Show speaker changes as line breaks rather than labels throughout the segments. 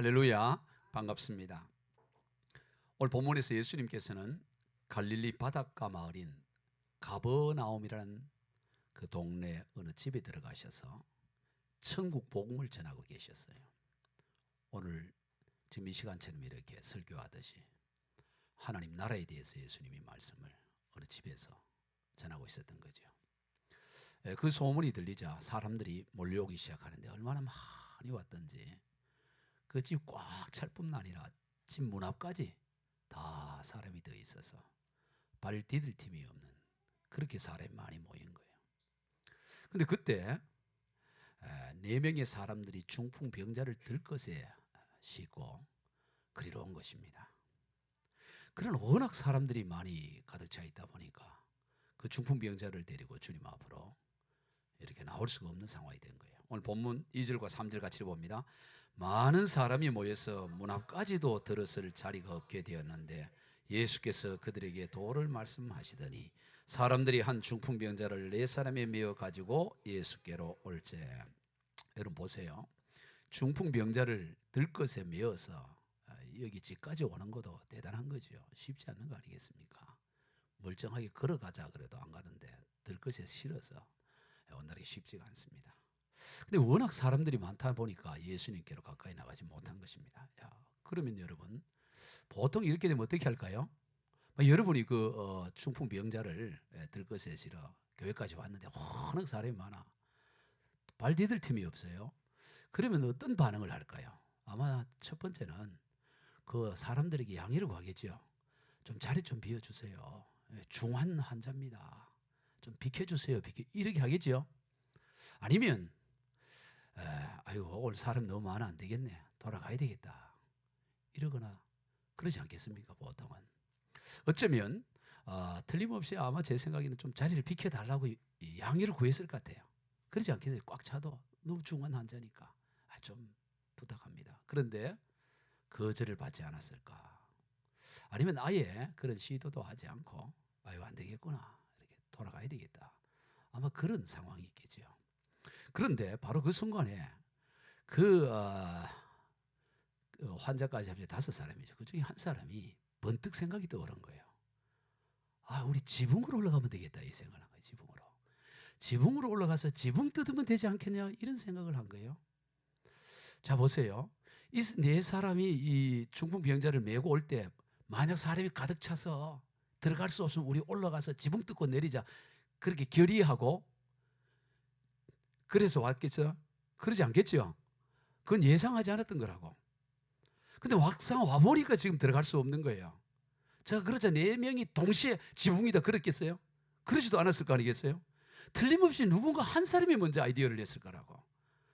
할렐루야, 반갑습니다. 오늘 본문에서 예수님께서는 갈릴리 바닷가 마을인 가버나움이라는 그 동네 어느 집에 들어가셔서 천국 복음을 전하고 계셨어요. 오늘 지금 이 시간처럼 이렇게 설교하듯이 하나님 나라에 대해서 예수님이 말씀을 어느 집에서 전하고 있었던 거죠. 그 소문이 들리자 사람들이 몰려오기 시작하는데 얼마나 많이 왔던지 그 집 꽉 찰 뿐만 아니라 집 문 앞까지 다 사람이 더 있어서 발 디딜 틈이 없는 그렇게 사람이 많이 모인 거예요. 근데 그때 4명의 사람들이 중풍병자를 들것에 싣고 그리로 온 것입니다. 그러나 워낙 사람들이 많이 가득 차 있다 보니까 그 중풍병자를 데리고 주님 앞으로 이렇게 나올 수가 없는 상황이 된 거예요. 오늘 본문 2절과 3절 같이 봅니다. 많은 사람이 모여서 문 앞까지도 들어설 자리가 없게 되었는데 예수께서 그들에게 도를 말씀하시더니 사람들이 한 중풍병자를 4사람에 메어 가지고 예수께로 올제. 여러분 보세요. 중풍병자를 들것에 메어서 여기 집까지 오는 것도 대단한 거죠. 쉽지 않는 거 아니겠습니까? 멀쩡하게 걸어가자 그래도 안 가는데 들것에 실어서 온다는 게 쉽지가 않습니다. 근데 워낙 사람들이 많다 보니까 예수님께로 가까이 나가지 못한 것입니다. 그러면 여러분 보통 이렇게 되면 어떻게 할까요? 여러분이 그 중풍병자를 들것에 실어 교회까지 왔는데 워낙 사람이 많아. 발 디딜 틈이 없어요. 그러면 어떤 반응을 할까요? 아마 첫 번째는 그 사람들에게 양해를 구하겠죠. 좀 자리 좀 비워주세요. 중환 환자입니다. 좀 비켜주세요. 이렇게 하겠죠. 아니면 아이고 오늘 사람 너무 많아 안 되겠네. 돌아가야 되겠다. 이러거나 그러지 않겠습니까? 보통은. 어쩌면 틀림없이 아마 제 생각에는 좀 자리를 비켜달라고 양해를 구했을 것 같아요. 그러지 않겠어요? 꽉 차도 너무 중환 환자니까 좀 부탁합니다. 그런데 거절을 받지 않았을까? 아니면 아예 그런 시도도 하지 않고 아이고 안 되겠구나. 이렇게 돌아가야 되겠다. 아마 그런 상황이 있겠죠. 그런데 바로 그 순간에 그 환자까지 합쳐 5사람이죠. 그 중에 한 사람이 번뜩 생각이 떠오른 거예요. 우리 지붕으로 올라가면 되겠다 이 생각을 한 거예요. 지붕으로 올라가서 지붕 뜯으면 되지 않겠냐 이런 생각을 한 거예요. 자 보세요. 이 4사람이 이 중풍병자를 메고 올 때 만약 사람이 가득 차서 들어갈 수 없으면 우리 올라가서 지붕 뜯고 내리자 그렇게 결의하고 그래서 왔겠죠? 그러지 않겠죠? 그건 예상하지 않았던 거라고. 근데 막상 와보니까 지금 들어갈 수 없는 거예요. 자, 그러자 4명이 동시에 지붕이다 그랬겠어요? 그러지도 않았을 거 아니겠어요? 틀림없이 누군가 한 사람이 먼저 아이디어를 냈을 거라고.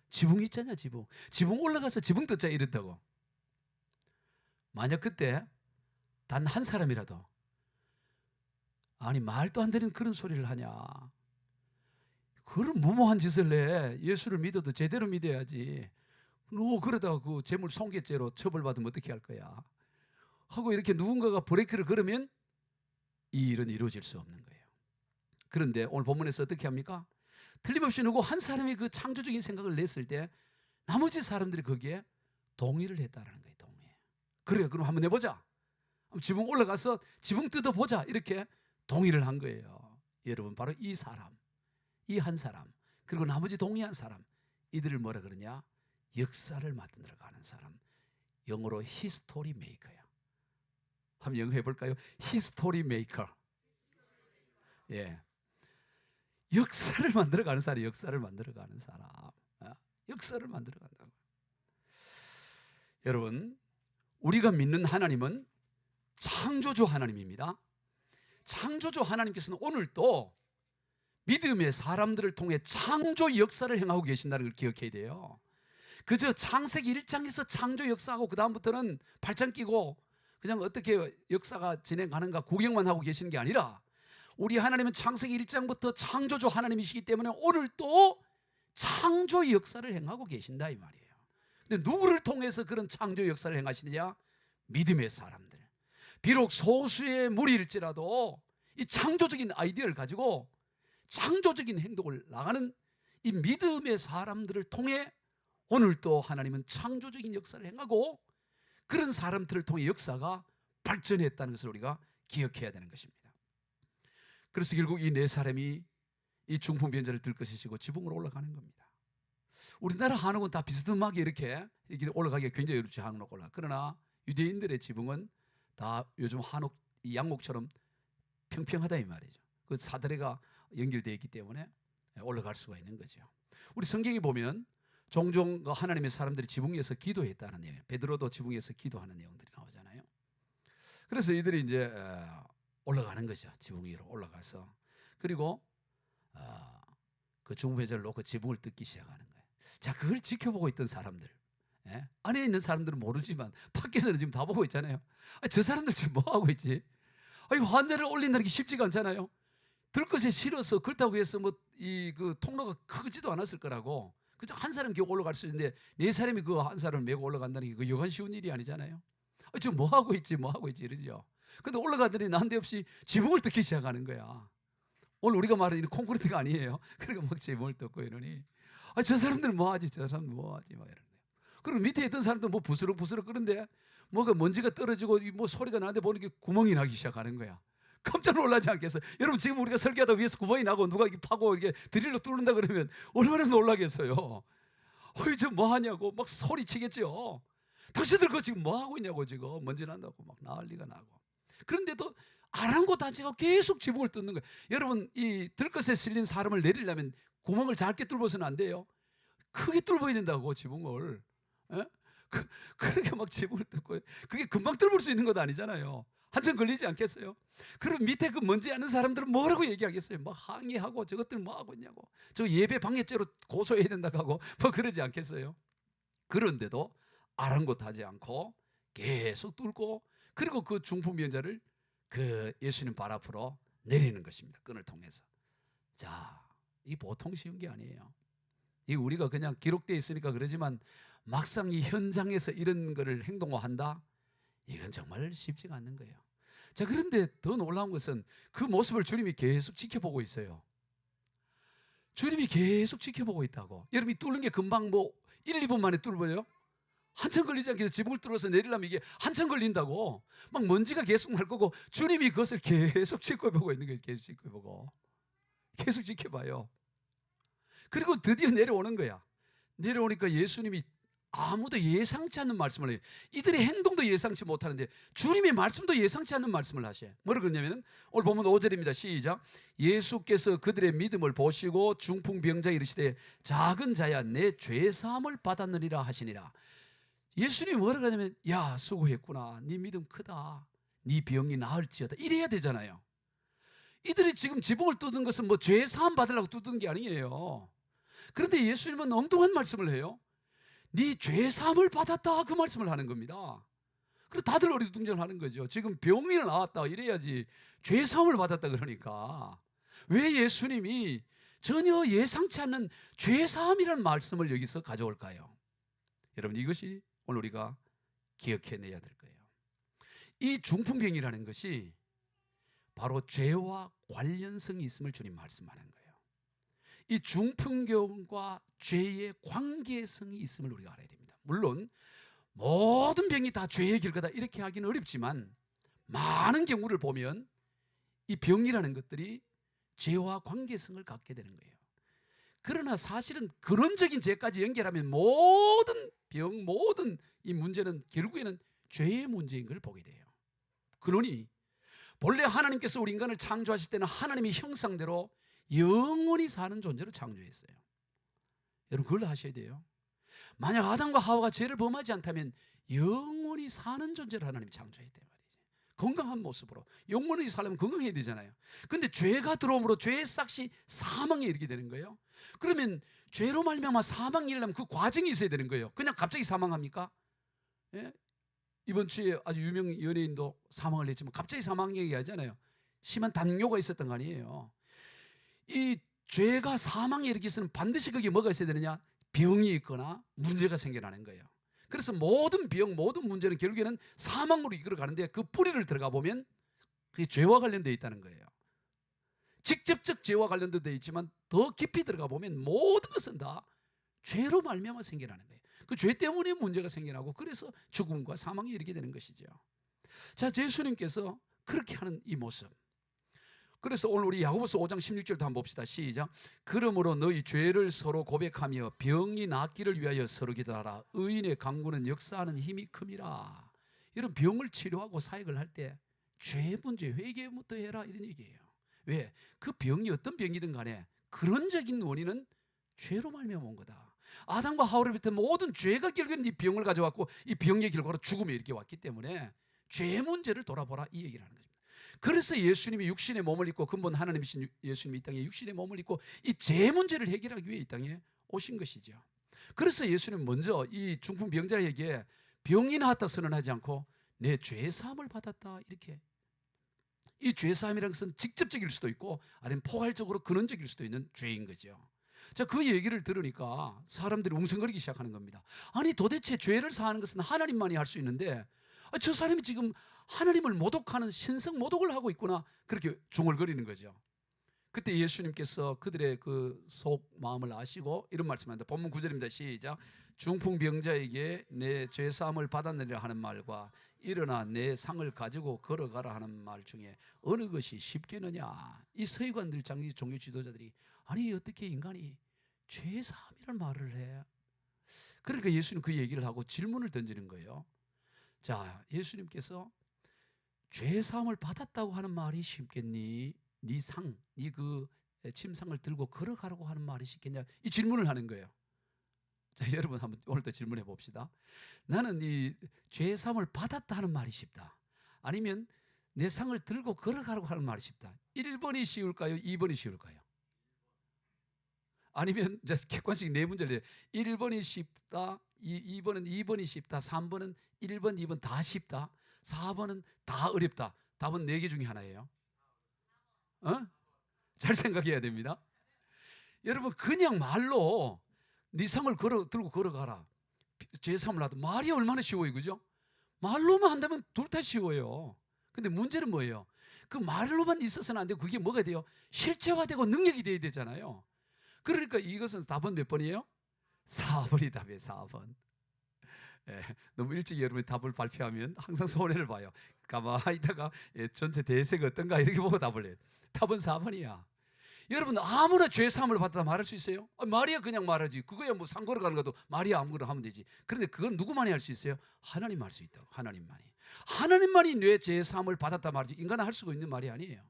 지붕 있잖아, 지붕. 지붕 올라가서 지붕 뜯자 이랬다고. 만약 그때 단 한 사람이라도 아니 말도 안 되는 그런 소리를 하냐. 그런 무모한 짓을 해. 예수를 믿어도 제대로 믿어야지. 너 그러다가 그 재물 손괴죄로 처벌받으면 어떻게 할 거야? 하고 이렇게 누군가가 브레이크를 걸으면 이 일은 이루어질 수 없는 거예요. 그런데 오늘 본문에서 어떻게 합니까? 틀림없이 누구 한 사람이 그 창조적인 생각을 냈을 때 나머지 사람들이 거기에 동의를 했다라는 거예요. 동의. 그래, 그럼 한번 해보자. 지붕 올라가서 지붕 뜯어보자. 이렇게 동의를 한 거예요. 여러분 바로 이 사람. 이 한 사람 그리고 나머지 동의한 사람 이들을 뭐라 그러냐? 역사를 만들어 가는 사람. 영어로 히스토리 메이커야. 한번 영어 해볼까요? 히스토리 메이커. 예, 역사를 만들어 가는 사람. 역사를 만들어 가는 사람. 역사를 만들어 간다고. 여러분 우리가 믿는 하나님은 창조주 하나님입니다. 창조주 하나님께서는 오늘도 믿음의 사람들을 통해 창조 역사를 행하고 계신다는 걸 기억해야 돼요. 그저 창세기 1장에서 창조 역사하고 그 다음부터는 발장 끼고 그냥 어떻게 역사가 진행하는가 구경만 하고 계시는 게 아니라 우리 하나님은 창세기 1장부터 창조주 하나님이시기 때문에 오늘 또 창조 역사를 행하고 계신다 이 말이에요. 근데 누구를 통해서 그런 창조 역사를 행하시느냐? 믿음의 사람들. 비록 소수의 무리일지라도 이 창조적인 아이디어를 가지고 창조적인 행동을 나가는 이 믿음의 사람들을 통해 오늘도 하나님은 창조적인 역사를 행하고 그런 사람들을 통해 역사가 발전했다는 것을 우리가 기억해야 되는 것입니다. 그래서 결국 이 네 사람이 이 중풍병자를 들것이시고 지붕으로 올라가는 겁니다. 우리나라 한옥은 다 비스듬하게 이렇게 올라가기가 굉장히 어렵죠. 한옥 올라. 그러나 유대인들의 지붕은 다 요즘 한옥 양목처럼 평평하다 이 말이죠. 그 사다리가 연결되어 있기 때문에 올라갈 수가 있는 거죠. 우리 성경에 보면 종종 하나님의 사람들이 지붕 위에서 기도했다는 내용, 베드로도 지붕 위에서 기도하는 내용들이 나오잖아요. 그래서 이들이 이제 올라가는 거죠. 지붕 위로 올라가서 그리고 그 중풍병자를 놓고 지붕을 뜯기 시작하는 거예요. 자, 그걸 지켜보고 있던 사람들, 안에 있는 사람들은 모르지만 밖에서는 지금 다 보고 있잖아요. 저 사람들 지금 뭐 하고 있지? 환자를 올린다는 게 쉽지가 않잖아요. 들것에 실어서 그렇다고 해서 뭐 그 통로가 크지도 않았을 거라고. 그저 한 사람 겨우 올라갈 수 있는데 네 사람이 그 한 사람을 메고 올라간다는 게 그 여간 쉬운 일이 아니잖아요. 지금 뭐 하고 있지 이러죠. 근데 올라가더니 난데없이 지붕을 뜯기 시작하는 거야. 오늘 우리가 말하는 콘크리트가 아니에요. 그러니까 막 지붕을 뜯고 이러니 저 사람들 뭐 하지? 저 사람 뭐 하지? 막 이러는 거예요. 그리고 밑에 있던 사람도 뭐 부스럭부스럭 끓는데 뭐가 먼지가 떨어지고 뭐 소리가 나는데 보는 게 구멍이 나기 시작하는 거야. 깜짝 놀라지 않겠어요? 여러분 지금 우리가 설교하다 위에서 구멍이 나고 누가 이렇게 파고 이렇게 드릴로 뚫는다 그러면 얼마나 놀라겠어요? 저 뭐 하냐고 막 소리치겠죠. 당신들 그거 지금 뭐 하고 있냐고 지금 먼지 난다고 막 난리가 나고. 그런데도 아랑곳하지가 계속 지붕을 뜯는 거예요. 여러분 이 들것에 실린 사람을 내리려면 구멍을 작게 뚫어서는 안 돼요. 크게 뚫어야 된다고 지붕을. 그렇게 막 지붕을 뚫고 그게 금방 뚫을 수 있는 것도 아니잖아요. 한참 걸리지 않겠어요? 그럼 밑에 그 먼지 않는 사람들은 뭐라고 얘기하겠어요? 막 항의하고 저것들 뭐 하고 있냐고. 저 예배 방해죄로 고소해야 된다고 하고 뭐 그러지 않겠어요? 그런데도 아랑곳하지 않고 계속 뚫고 그리고 그 중풍병자를 그 예수님 발 앞으로 내리는 것입니다. 끈을 통해서. 자, 이 보통 쉬운 게 아니에요. 이 우리가 그냥 기록되어 있으니까 그러지만 막상 이 현장에서 이런 거를 행동화한다? 이건 정말 쉽지가 않는 거예요. 자, 그런데 더 놀라운 것은 그 모습을 주님이 계속 지켜보고 있어요. 주님이 계속 지켜보고 있다고. 여러분이 뚫는 게 금방 뭐 1, 2분 만에 뚫어요? 한참 걸리지 않겠어요? 지붕을 뚫어서 내리려면 이게 한참 걸린다고. 막 먼지가 계속 날 거고 주님이 그것을 계속 지켜보고 있는 거예요. 계속 지켜보고. 계속 지켜봐요. 그리고 드디어 내려오는 거야. 내려오니까 예수님이 아무도 예상치 않는 말씀을 해요. 이들의 행동도 예상치 못하는데 주님의 말씀도 예상치 않는 말씀을 하셔요. 뭐라고 그러냐면 오늘 보면 5절입니다. 시작. 예수께서 그들의 믿음을 보시고 중풍병자에 이르시되 작은 자야 내 죄사함을 받았느니라 하시니라. 예수님이 뭐라고 하냐면 야 수고했구나. 네 믿음 크다. 네 병이 나을지어다. 이래야 되잖아요. 이들이 지금 지붕을 뚫는 것은 뭐 죄사함 받으려고 뚫는 게 아니에요. 그런데 예수님은 엉뚱한 말씀을 해요. 네 죄사함을 받았다 그 말씀을 하는 겁니다. 그리고 다들 어리둥절 하는 거죠. 지금 병이 나왔다 이래야지 죄사함을 받았다 그러니까. 왜 예수님이 전혀 예상치 않는 죄사함이라는 말씀을 여기서 가져올까요? 여러분 이것이 오늘 우리가 기억해내야 될 거예요. 이 중풍병이라는 것이 바로 죄와 관련성이 있음을 주님 말씀하는 거예요. 이 중풍병과 죄의 관계성이 있음을 우리가 알아야 됩니다. 물론 모든 병이 다 죄의 결과다 이렇게 하기는 어렵지만 많은 경우를 보면 이 병이라는 것들이 죄와 관계성을 갖게 되는 거예요. 그러나 사실은 근원적인 죄까지 연결하면 모든 병, 모든 이 문제는 결국에는 죄의 문제인 걸 보게 돼요. 그러니 본래 하나님께서 우리 인간을 창조하실 때는 하나님의 형상대로 영원히 사는 존재로 창조했어요. 여러분 그걸 하셔야 돼요. 만약 아담과 하와가 죄를 범하지 않다면 영원히 사는 존재를 하나님이 창조했단 말이죠. 건강한 모습으로 영원히 살려면 건강해야 되잖아요. 근데 죄가 들어옴으로 죄의 싹이 사망에 이르게 되는 거예요. 그러면 죄로 말미암아 사망이 일어나면 그 과정이 있어야 되는 거예요. 그냥 갑자기 사망합니까? 예? 이번 주에 아주 유명 연예인도 사망을 했지만 갑자기 사망 얘기하잖아요. 심한 당뇨가 있었던 거 아니에요. 이 죄가 사망에 이르기 위해서는 반드시 거기에 뭐가 있어야 되느냐? 병이 있거나 문제가 생겨나는 거예요. 그래서 모든 병, 모든 문제는 결국에는 사망으로 이끌어가는데 그 뿌리를 들어가 보면 그게 죄와 관련되어 있다는 거예요. 직접적 죄와 관련되어 있지만 더 깊이 들어가 보면 모든 것은 다 죄로 말미암아 생겨나는 거예요. 그 죄 때문에 문제가 생겨나고 그래서 죽음과 사망이 이르게 되는 것이죠. 자, 예수님께서 그렇게 하는 이 모습. 그래서 오늘 우리 야고보서 5장 16절도 한번 봅시다. 시작. 그러므로 너희 죄를 서로 고백하며 병이 낫기를 위하여 서로 기도하라. 의인의 강구는 역사하는 힘이 큼이라. 이런 병을 치료하고 사역을 할 때 죄 문제 회개부터 해라 이런 얘기예요. 왜? 그 병이 어떤 병이든 간에 근원적인 원인은 죄로 말미암아 온 거다. 아담과 하와로부터 모든 죄가 결국은 이 병을 가져왔고 이 병의 결과로 죽음이 이렇게 왔기 때문에 죄 문제를 돌아보라 이 얘기를 하는 거죠. 그래서 예수님이 육신의 몸을 입고 근본 하나님이신 예수님이 이 땅에 육신의 몸을 입고 이 죄 문제를 해결하기 위해 이 땅에 오신 것이죠. 그래서 예수님 먼저 이 중풍병자에게 병이 나았다 선언하지 않고 내 죄 사함을 받았다 이렇게. 이 죄 사함이라는 것은 직접적일 수도 있고 아니면 포괄적으로 근원적일 수도 있는 죄인 거죠. 자, 그 얘기를 들으니까 사람들이 웅성거리기 시작하는 겁니다. 아니 도대체 죄를 사하는 것은 하나님만이 할 수 있는데 저 사람이 지금 하나님을 모독하는 신성 모독을 하고 있구나 그렇게 중얼거리는 거죠. 그때 예수님께서 그들의 그 속 마음을 아시고 이런 말씀합니다. 본문 9절입니다. 시작. 중풍병자에게 내 죄사함을 받았느니라 하는 말과 일어나 내 상을 가지고 걸어가라 하는 말 중에 어느 것이 쉽겠느냐. 이 서기관들 장기 종교 지도자들이 아니 어떻게 인간이 죄사함이라는 말을 해. 그러니까 예수님 그 얘기를 하고 질문을 던지는 거예요. 자, 예수님께서 죄사함을 받았다고 하는 말이 쉽겠니? 네 상, 네 그 침상을 들고 걸어가라고 하는 말이 쉽겠냐? 이 질문을 하는 거예요. 자, 여러분 한번 오늘도 질문해 봅시다. 나는 이 죄사함을 받았다 하는 말이 쉽다. 아니면 내 상을 들고 걸어가라고 하는 말이 쉽다. 1번이 쉬울까요? 2번이 쉬울까요? 아니면 이제 객관식 네 문제를 1번이 쉽다, 2번이 쉽다, 3번은 1번, 2번 다 쉽다, 4번은 다 어렵다. 답은 4개 중에 하나예요. 잘 생각해야 됩니다. 여러분 그냥 말로 네 상을 들고 걸어가라. 죄사함을 하든 말이 얼마나 쉬워요, 그죠? 말로만 한다면 둘 다 쉬워요. 근데 문제는 뭐예요? 그 말로만 있어서는 안 되고 그게 뭐가 돼요? 실제화되고 능력이 돼야 되잖아요. 그러니까 이것은 답은 몇 번이에요? 4번이 답이에요. 4번. 예, 너무 일찍 여러분이 답을 발표하면 항상 손해를 봐요. 가만히 있다가 전체 대세가 어떤가 이렇게 보고 답을 해요. 답은 4번이야. 여러분 아무나 죄 사함을 받다 말할 수 있어요? 말이야 그냥 말하지. 그거야 뭐 상거로 가는 것도 말이야 아무거나 하면 되지. 그런데 그건 누구만이 할 수 있어요? 하나님 할 수 있다고. 하나님만이. 하나님만이 내 죄 사함을 받았다 말이지. 인간은 할 수가 있는 말이 아니에요.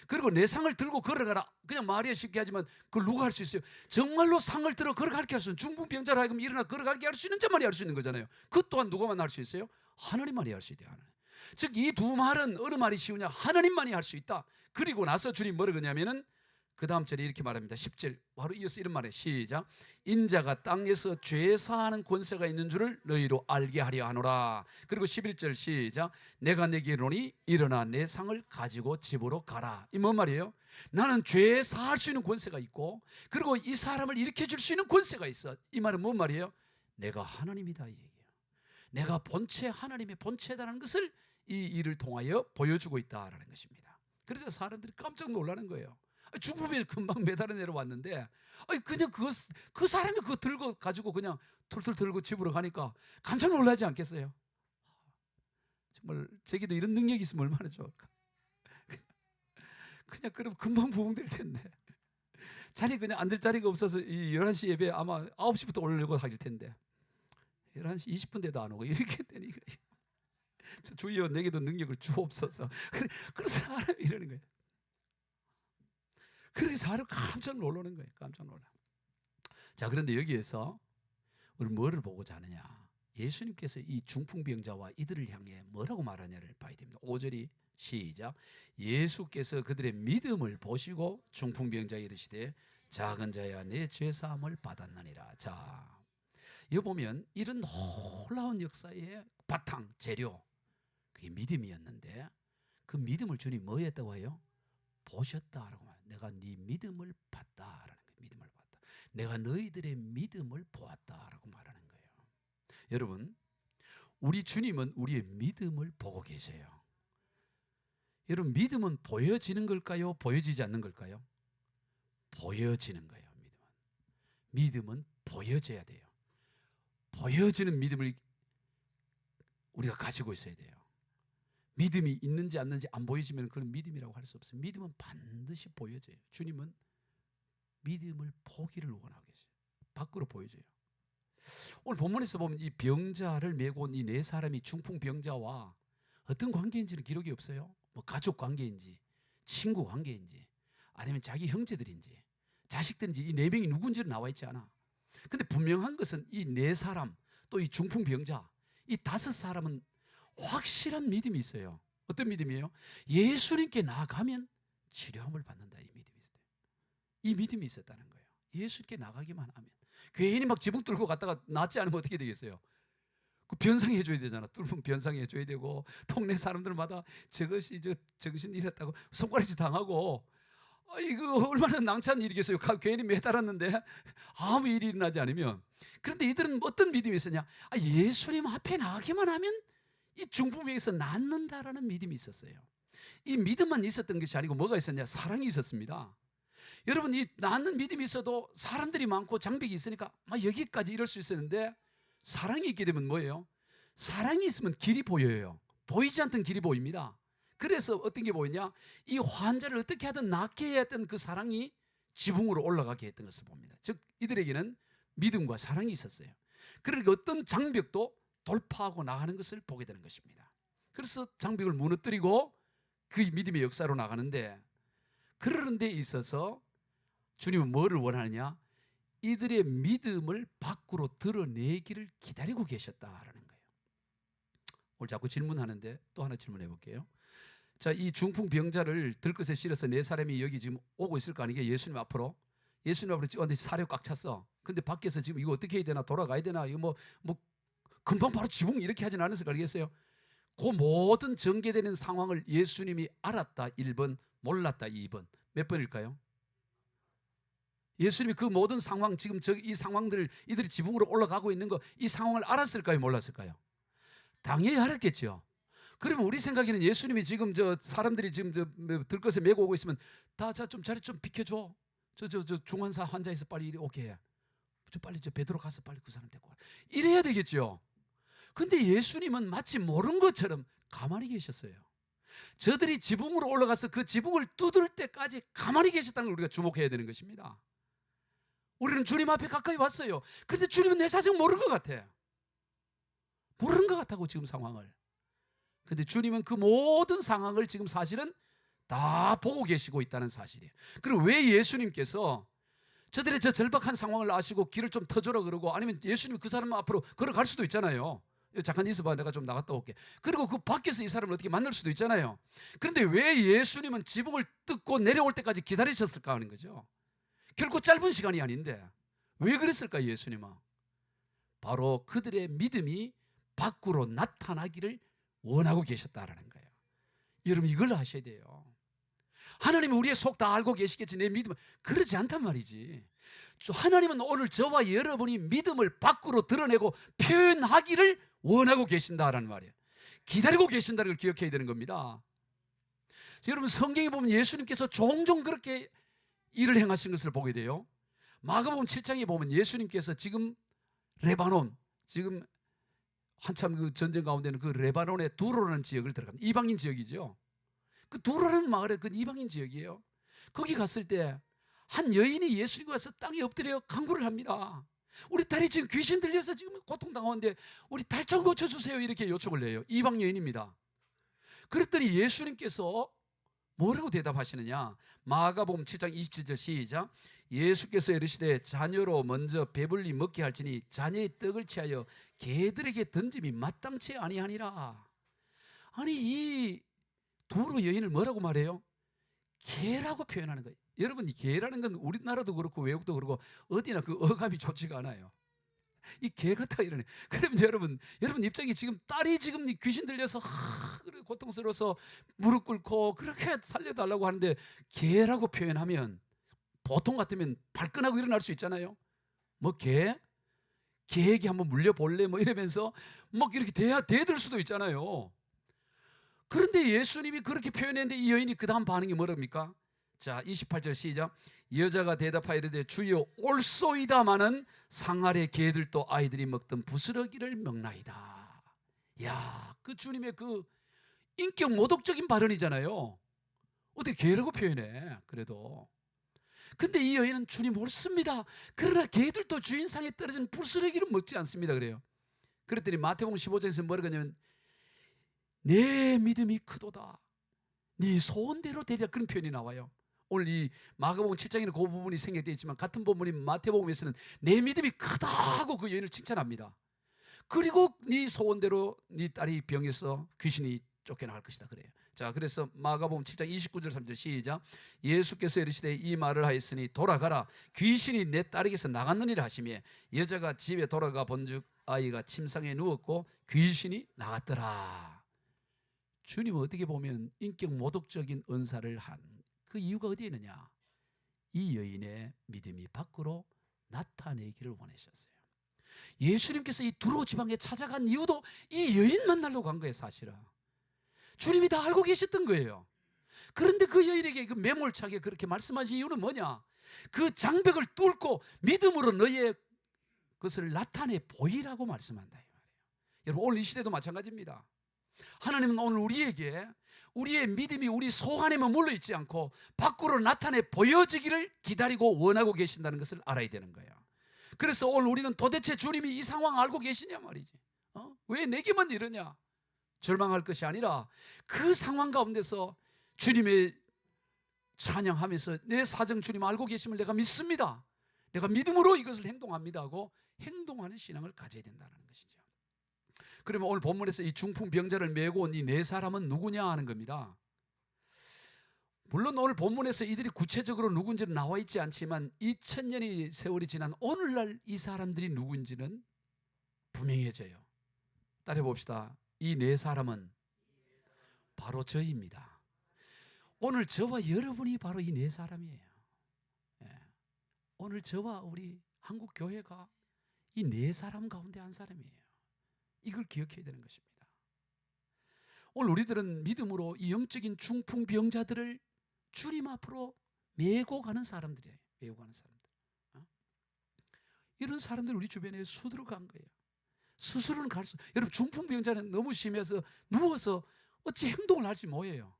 그리고 내 상을 들고 걸어가라. 그냥 말이야 쉽게 하지만 그걸 누가 할 수 있어요? 정말로 상을 들어 걸어가게 할 수 있는 중풍병자로 하여금 일어나 걸어가게 할 수 있는 자만이 할 수 있는 거잖아요. 그 또한 누가만 할 수 있어요? 하나님만이 할 수 있대요. 하나님. 즉 이 두 말은 어느 말이 쉬우냐? 하나님만이 할 수 있다. 그리고 나서 주님 뭐라 그러냐면은 그 다음 절에 이렇게 말합니다. 10절 바로 이어서 이런 말이에요. 시작. 인자가 땅에서 죄 사하는 권세가 있는 줄을 너희로 알게 하려 하노라. 그리고 11절 시작. 내가 내게 이르노니 일어나 내 상을 가지고 집으로 가라. 이 뭔 말이에요? 나는 죄 사할 수 있는 권세가 있고 그리고 이 사람을 일으켜 줄 수 있는 권세가 있어. 이 말은 뭔 말이에요? 내가 하나님이다 이 얘기예요. 내가 본체 하나님의 본체다라는 것을 이 일을 통하여 보여주고 있다라는 것입니다. 그래서 사람들이 깜짝 놀라는 거예요. 중풍에 금방 매달아 내려왔는데 그냥 그 사람이 그거 들고 가지고 그냥 툴툴 들고 집으로 가니까 깜짝 놀라지 않겠어요? 정말 제게도 이런 능력이 있으면 얼마나 좋을까. 그냥 그럼 금방 부흥될 텐데 자리 그냥 앉을 자리가 없어서 이 11시 예배 아마 9시부터 오려고 하실 텐데 11시 20분 돼도 안 오고 이렇게 되니까 주여 내게도 능력을 주옵소서. 그런 사람이 이러는 거예요. 그렇게 사람 깜짝 놀라는 거예요. 깜짝 놀라. 자, 그런데 여기에서 우리 뭐를 보고자 하느냐? 예수님께서 이 중풍병자와 이들을 향해 뭐라고 말하냐를 봐야 됩니다. 5절이 시작. 예수께서 그들의 믿음을 보시고 중풍병자에 이르시되 작은 자야 내 죄사함을 받았느니라. 자, 여기 보면 이런 놀라운 역사의 바탕 재료 그게 믿음이었는데 그 믿음을 주님 뭐 했다고 해요? 보셨다라고 말해요. 내가 네 믿음을 봤다라는 거예요. 믿음을 봤다. 내가 너희들의 믿음을 보았다라고 말하는 거예요. 여러분, 우리 주님은 우리의 믿음을 보고 계세요. 여러분, 믿음은 보여지는 걸까요? 보여지지 않는 걸까요? 보여지는 거예요. 믿음은 보여져야 돼요. 보여지는 믿음을 우리가 가지고 있어야 돼요. 믿음이 있는지 없는지 안 보여지면 그건 믿음이라고 할 수 없어요. 믿음은 반드시 보여져요. 주님은 믿음을 보기를 원하고 계세요. 밖으로 보여져요. 오늘 본문에서 보면 이 병자를 메고 온 이 네 사람이 중풍 병자와 어떤 관계인지는 기록이 없어요. 뭐 가족 관계인지, 친구 관계인지, 아니면 자기 형제들인지, 자식들인지, 이 네 명이 누군지는 나와 있지 않아. 근데 분명한 것은 이 네 사람, 또 이 중풍 병자, 이 다섯 사람은 확실한 믿음이 있어요. 어떤 믿음이에요? 예수님께 나아가면 치료함을 받는다. 이 믿음이 있어요. 이 믿음이 있었다는 거예요. 예수님께 나가기만 하면. 괜히 막 지붕 뚫고 갔다가 낫지 않으면 어떻게 되겠어요? 그 변상해 줘야 되잖아. 뚫으면 변상해 줘야 되고, 동네 사람들마다 저것이 저 정신 잃었다고 손가락질 당하고, 이거 얼마나 낭찬 일이겠어요. 괜히 매달았는데 아무 일이 일어나지 않으면. 그런데 이들은 어떤 믿음이 있었냐? 예수님 앞에 나가기만 하면 이 중풍병에서 낫는다라는 믿음이 있었어요. 이 믿음만 있었던 것이 아니고 뭐가 있었냐? 사랑이 있었습니다. 여러분, 이 낫는 믿음이 있어도 사람들이 많고 장벽이 있으니까 여기까지 이럴 수 있었는데, 사랑이 있게 되면 뭐예요? 사랑이 있으면 길이 보여요. 보이지 않던 길이 보입니다. 그래서 어떤 게 보이냐? 이 환자를 어떻게 하든 낫게 해야 했던 그 사랑이 지붕으로 올라가게 했던 것을 봅니다. 즉 이들에게는 믿음과 사랑이 있었어요. 그러니까 어떤 장벽도 돌파하고 나가는 것을 보게 되는 것입니다. 그래서 장벽을 무너뜨리고 그 믿음의 역사로 나가는데, 그러는 데 있어서 주님은 뭐를 원하느냐? 이들의 믿음을 밖으로 드러내기를 기다리고 계셨다라는 거예요. 오늘 자꾸 질문하는데 또 하나 질문해 볼게요. 자, 이 중풍 병자를 들것에 실어서 네 사람이 여기 지금 오고 있을 거 아니에요? 예수님 앞으로 왔는데 사려 꽉 찼어. 근데 밖에서 지금 이거 어떻게 해야 되나, 돌아가야 되나, 이거 뭐 금방 바로 지붕 이렇게 하진 않았을 거 아니겠어요? 그 모든 전개되는 상황을 예수님이 알았다 1번, 몰랐다 2번. 몇 번일까요? 예수님이 그 모든 상황, 지금 이 상황들을, 이들이 지붕으로 올라가고 있는 거, 이 상황을 알았을까요, 몰랐을까요? 당연히 알았겠죠. 그러면 우리 생각에는 예수님이 지금 사람들이 지금 들것에 메고 오고 있으면 다 좀 자리 좀 비켜줘. 저 중환자 환자 있어, 빨리 이리 오게 해. 빨리 베드로 가서 빨리 그 사람 데리고 와. 이래야 되겠죠. 근데 예수님은 마치 모른 것처럼 가만히 계셨어요. 저들이 지붕으로 올라가서 그 지붕을 뚫을 때까지 가만히 계셨다는 걸 우리가 주목해야 되는 것입니다. 우리는 주님 앞에 가까이 왔어요. 근데 주님은 내 사정 모르는 것 같아. 모르는 것 같다고, 지금 상황을. 근데 주님은 그 모든 상황을 지금 사실은 다 보고 계시고 있다는 사실이에요. 그리고 왜 예수님께서 저들의 저 절박한 상황을 아시고 길을 좀 터줘라 그러고, 아니면 예수님 그 사람 앞으로 걸어갈 수도 있잖아요. 잠깐 있어봐, 내가 좀 나갔다 올게. 그리고 그 밖에서 이 사람을 어떻게 만날 수도 있잖아요. 그런데 왜 예수님은 지붕을 뜯고 내려올 때까지 기다리셨을까 하는 거죠. 결코 짧은 시간이 아닌데 왜 그랬을까, 예수님은? 바로 그들의 믿음이 밖으로 나타나기를 원하고 계셨다라는 거예요. 여러분, 이걸 아셔야 돼요. 하나님은 우리의 속 다 알고 계시겠지, 내 믿음은. 그러지 않단 말이지. 하나님은 오늘 저와 여러분이 믿음을 밖으로 드러내고 표현하기를 원하고 계신다라는 말이에요. 기다리고 계신다는 걸 기억해야 되는 겁니다. 여러분, 성경에 보면 예수님께서 종종 그렇게 일을 행하신 것을 보게 돼요. 마가복음 7장에 보면 예수님께서 지금 레바논, 지금 한참 그 전쟁 가운데는 그 레바논의 두로라는 지역을 들어갑니다. 이방인 지역이죠. 그 두로라는 마을에 그 이방인 지역이에요. 거기 갔을 때 한 여인이 예수님과 와서 땅에 엎드려 간구를 합니다. 우리 딸이 지금 귀신 들려서 지금 고통당하는데 우리 딸 좀 고쳐주세요, 이렇게 요청을 해요. 이방 여인입니다. 그랬더니 예수님께서 뭐라고 대답하시느냐? 마가복음 7장 27절 시작. 예수께서 이르시되 자녀로 먼저 배불리 먹게 할지니 자녀의 떡을 취하여 개들에게 던짐이 마땅치 아니하니라. 아니, 이 두로 여인을 뭐라고 말해요? 개라고 표현하는 거예요. 여러분, 이 개라는 건 우리나라도 그렇고 외국도 그렇고 어디나 그 어감이 좋지가 않아요. 이 개 같아 이러네. 그러면 여러분 입장이 지금 딸이 지금 귀신 들려서 그래 고통스러워서 무릎 꿇고 그렇게 살려달라고 하는데 개라고 표현하면 보통 같으면 발끈하고 일어날 수 있잖아요. 뭐 개에게 한번 물려볼래? 뭐 이러면서 막 이렇게 대들 수도 있잖아요. 그런데 예수님이 그렇게 표현했는데 이 여인이 그 다음 반응이 뭐랍니까? 자, 28절 시작. 여자가 대답하여 이르되 주여 옳소이다마는 상 아래 개들도 아이들이 먹던 부스러기를 먹나이다. 야, 그 주님의 그 인격 모독적인 발언이잖아요. 어떻게 개라고 표현해? 그래도. 근데 이 여인은 주님 옳습니다. 그러나 개들도 주인상에 떨어진 부스러기를 먹지 않습니다. 그래요. 그랬더니 마태복음 15장에서 뭐라고 하냐면 내 믿음이 크도다. 네 소원대로 되리라. 그런 표현이 나와요. 오늘 이 마가복음 7장에는 그 부분이 생략되어 있지만 같은 본문인 마태복음에서는 내 믿음이 크다고 그 여인을 칭찬합니다. 그리고 네 소원대로 네 딸이 병에서 귀신이 쫓겨나갈 것이다 그래요. 자, 그래서 마가복음 7장 29절 3절 시작. 예수께서 이르시되 이 말을 하였으니 돌아가라 귀신이 내 딸에게서 나갔느니라 하시며 여자가 집에 돌아가 본즉 아이가 침상에 누웠고 귀신이 나갔더라. 주님은 어떻게 보면 인격 모독적인 은사를 한 그 이유가 어디에 있느냐? 이 여인의 믿음이 밖으로 나타내기를 원하셨어요. 예수님께서 이 두로 지방에 찾아간 이유도 이 여인 만나려고 간 거예요. 사실은 주님이 다 알고 계셨던 거예요. 그런데 그 여인에게 그 매몰차게 그렇게 말씀하신 이유는 뭐냐? 그 장벽을 뚫고 믿음으로 너의 것을 나타내 보이라고 말씀한다 이 말이에요. 여러분 오늘 이 시대도 마찬가지입니다. 하나님은 오늘 우리에게 우리의 믿음이 우리 속 안에만 물러있지 않고 밖으로 나타내 보여지기를 기다리고 원하고 계신다는 것을 알아야 되는 거예요. 그래서 오늘 우리는 도대체 주님이 이 상황 알고 계시냐 말이지. 왜 내게만 이러냐? 절망할 것이 아니라 그 상황 가운데서 주님의 찬양하면서 내 사정 주님 알고 계심을 내가 믿습니다. 내가 믿음으로 이것을 행동합니다 하고 행동하는 신앙을 가져야 된다는 것이죠. 그러면 오늘 본문에서 이 중풍병자를 메고 온 이 네 사람은 누구냐 하는 겁니다. 물론 오늘 본문에서 이들이 구체적으로 누군지는 나와 있지 않지만 2000년의 세월이 지난 오늘날 이 사람들이 누군지는 분명해져요. 따라해 봅시다. 이 네 사람은 바로 저희입니다. 오늘 저와 여러분이 바로 이 네 사람이에요. 오늘 저와 우리 한국 교회가 이 네 사람 가운데 한 사람이에요. 이걸 기억해야 되는 것입니다. 오늘 우리들은 믿음으로 이 영적인 중풍병자들을 주님 앞으로 메고 가는 사람들이에요. 메고 가는 사람들. 이런 사람들 우리 주변에 수두룩 간 거예요. 스스로는 갈 수. 여러분 중풍병자는 너무 심해서 누워서 어찌 행동을 할지 못해요.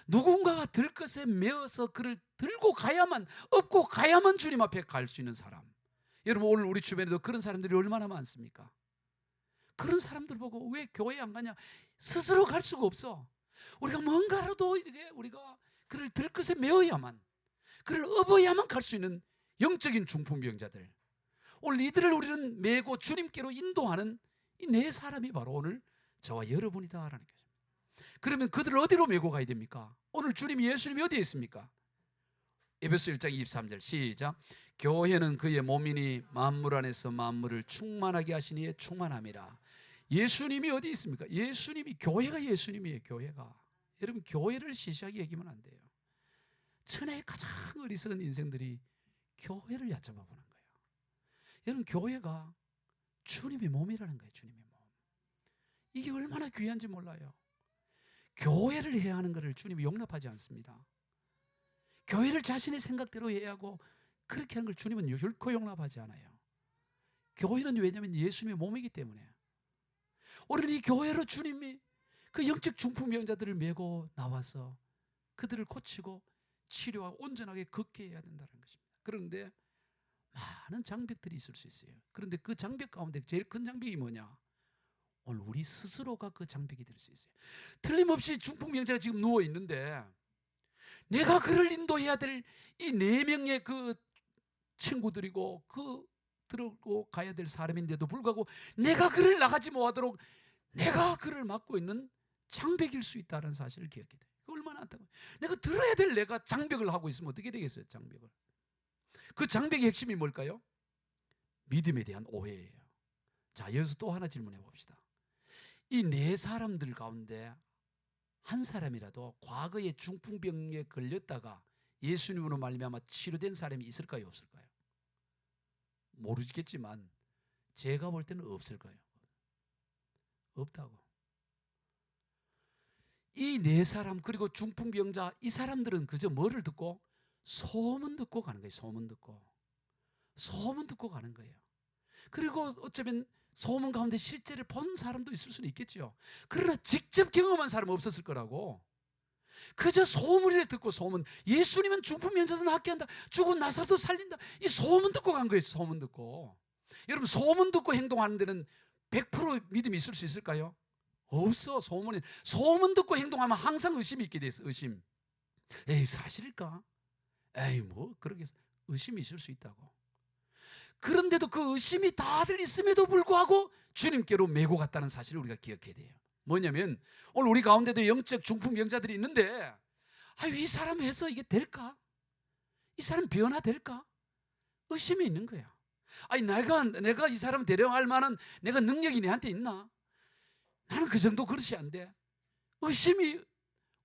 누군가가 들 것에 메어서 그를 들고 가야만 업고 가야만 주님 앞에 갈 수 있는 사람. 여러분 오늘 우리 주변에도 그런 사람들이 얼마나 많습니까? 그런 사람들 보고 왜 교회 안 가냐? 스스로 갈 수가 없어. 우리가 뭔가라도 이렇게 우리가 그를 들 것에 메어야만, 그를 업어야만 갈 수 있는 영적인 중풍병자들. 오늘 이들을 우리는 메고 주님께로 인도하는 이 네 사람이 바로 오늘 저와 여러분이다라는 거죠. 그러면 그들을 어디로 메고 가야 됩니까? 오늘 주님이 예수님이 어디에 있습니까? 에베소 1장 23절 시작. 교회는 그의 몸이니 만물 안에서 만물을 충만하게 하시니에 충만함이라. 예수님이 어디 있습니까? 예수님이 교회가 예수님이에요. 교회가. 여러분 교회를 시시하게 얘기하면 안 돼요. 천하의 가장 어리석은 인생들이 교회를 얕잡아 보는 거예요. 여러분 교회가 주님의 몸이라는 거예요. 주님의 몸. 이게 얼마나 귀한지 몰라요. 교회를 해야 하는 것을 주님이 용납하지 않습니다. 교회를 자신의 생각대로 해야 하고 그렇게 하는 걸 주님은 결코 용납하지 않아요. 교회는 왜냐하면 예수님의 몸이기 때문에. 오늘 이 교회로 주님이 그 영적 중풍병자들을 메고 나와서 그들을 고치고 치료하고 온전하게 걷게 해야 된다는 것입니다. 그런데 많은 장벽들이 있을 수 있어요. 그런데 그 장벽 가운데 제일 큰 장벽이 뭐냐? 오늘 우리 스스로가 그 장벽이 될 수 있어요. 틀림없이 중풍병자가 지금 누워 있는데 내가 그를 인도해야 될 이 네 명의 그 친구들이고 그 들고 가야 될 사람인데도 불구하고 내가 그를 나가지 못하도록 내가 그를 막고 있는 장벽일 수 있다는 사실을 기억해야 돼요. 얼마나 안타까워요. 내가 들어야 될 내가 장벽을 하고 있으면 어떻게 되겠어요? 장벽을. 그 장벽의 핵심이 뭘까요? 믿음에 대한 오해예요. 자, 여기서 또 하나 질문해 봅시다. 이 네 사람들 가운데 한 사람이라도 과거에 중풍병에 걸렸다가 예수님으로 말미암아 치료된 사람이 있을까요? 없을까요? 모르겠지만 제가 볼 때는 없을 거예요. 없다고. 이 네 사람 그리고 중풍병자 이 사람들은 그저 뭐를 듣고 소문 듣고 가는 거예요. 소문 듣고 가는 거예요. 그리고 어쩌면 소문 가운데 실제를 본 사람도 있을 수는 있겠죠. 그러나 직접 경험한 사람은 없었을 거라고. 그저 소문이라 듣고 소문. 예수님은 중풍 연자도 낫게 한다. 죽은 나사로도 살린다. 이 소문 듣고 간 거예요. 소문 듣고. 여러분, 소문 듣고 행동하는 데는 100% 믿음이 있을 수 있을까요? 없어. 소문 듣고 행동하면 항상 의심이 있게 돼 있어. 의심. 에이, 사실일까? 에이, 뭐 그렇게 의심이 있을 수 있다고. 그런데도 그 의심이 다들 있음에도 불구하고 주님께로 메고 갔다는 사실을 우리가 기억해야 돼요. 뭐냐면 오늘 우리 가운데도 영적 중풍 병자들이 있는데, 이 사람 해서 이게 될까? 이 사람 변화될까? 의심이 있는 거야. 내가 이 사람 데려갈 만한 내가 능력이 내한테 있나? 나는 그 정도 그릇이 안 돼. 의심이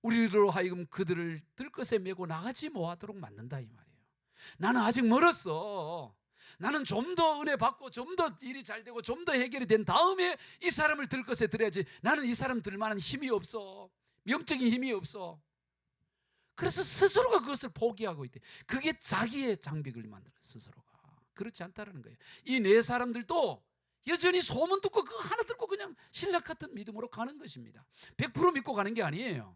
우리로 하여금 그들을 들것에 메고 나가지 못하도록 만든다 이 말이에요. 나는 아직 멀었어. 나는 좀 더 은혜 받고 좀 더 일이 잘 되고 좀 더 해결이 된 다음에 이 사람을 들것에 들어야지. 나는 이 사람 들 만한 힘이 없어. 영적인 힘이 없어. 그래서 스스로가 그것을 포기하고 있대. 그게 자기의 장벽을 만들어, 스스로가. 그렇지 않다는 거예요. 이 네 사람들도 여전히 소문 듣고 그거 하나 듣고 그냥 신락 같은 믿음으로 가는 것입니다. 100% 믿고 가는 게 아니에요.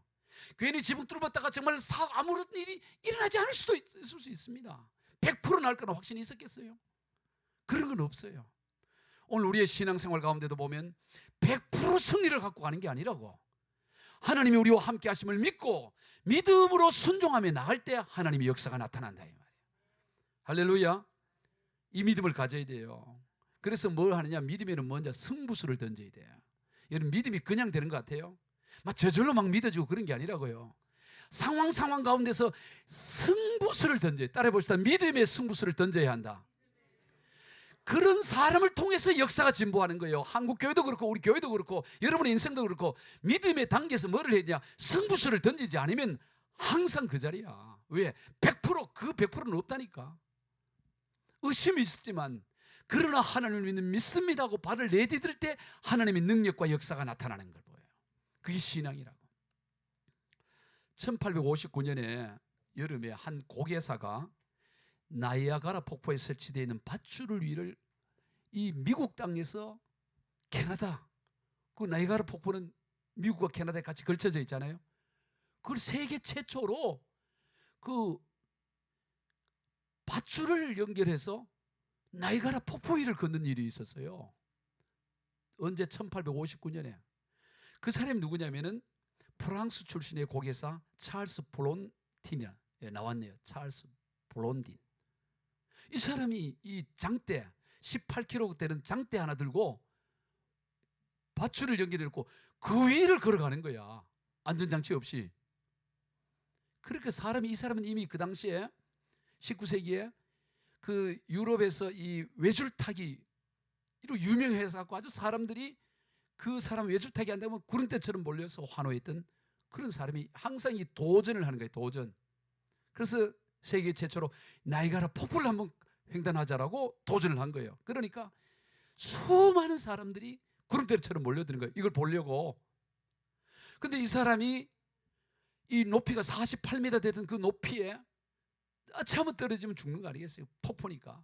괜히 지붕 뚫었다가 정말 아무런 일이 일어나지 않을 수도 있을 수 있습니다. 100% 날 거나 확신이 있었겠어요? 그런 건 없어요. 오늘 우리의 신앙생활 가운데도 보면 100% 승리를 갖고 가는 게 아니라고. 하나님이 우리와 함께 하심을 믿고 믿음으로 순종하며 나갈 때 하나님의 역사가 나타난다 이 말이에요. 할렐루야. 이 믿음을 가져야 돼요. 그래서 뭘 하느냐? 믿음에는 먼저 승부수를 던져야 돼요. 여러분, 믿음이 그냥 되는 것 같아요? 막 저절로 막 믿어지고 그런 게 아니라고요. 상황 가운데서 승부수를 던져요. 따라해 봅시다. 믿음의 승부수를 던져야 한다. 그런 사람을 통해서 역사가 진보하는 거예요. 한국 교회도 그렇고 우리 교회도 그렇고 여러분의 인생도 그렇고 믿음의 단계에서 뭐를 해야 되냐? 승부수를 던지지 않으면 항상 그 자리야. 왜? 100% 그 100%는 없다니까. 의심이 있었지만 그러나 하나님을 믿습니다 하고 발을 내디딜 때 하나님의 능력과 역사가 나타나는 걸 보여요. 그게 신앙이라고. 1859년에 여름에 한 고개사가 나이아가라 폭포에 설치되어 있는 밧줄을 위를 이 미국 땅에서 캐나다, 그 나이아가라 폭포는 미국과 캐나다에 같이 걸쳐져 있잖아요. 그걸 세계 최초로 그 밧줄을 연결해서 나이아가라 폭포 위를 걷는 일이 있었어요. 언제? 1859년에. 그 사람이 누구냐면은 프랑스 출신의 고개사 찰스 블론딘이 나왔네요. 찰스 블론딘. 이 사람이 이 장대 18kg 되는 장대 하나 들고 밧줄을 연결해놓고 그 위를 걸어가는 거야. 안전장치 없이. 그렇게 이 사람은 이미 그 당시에 19세기에 그 유럽에서 이 외줄타기 이로 유명해서 아주 사람들이 그 사람 외줄타기 한다면 구름대처럼 몰려서 환호했던 그런 사람이 항상 이 도전을 하는 거예요. 도전. 그래서 세계 최초로 나이아가라 폭포를 한번 횡단하자라고 도전을 한 거예요. 그러니까 수많은 사람들이 구름대처럼 몰려드는 거예요. 이걸 보려고. 근데 이 사람이 이 높이가 48m 되던 그 높이에 한번 떨어지면 죽는 거 아니겠어요? 폭포니까.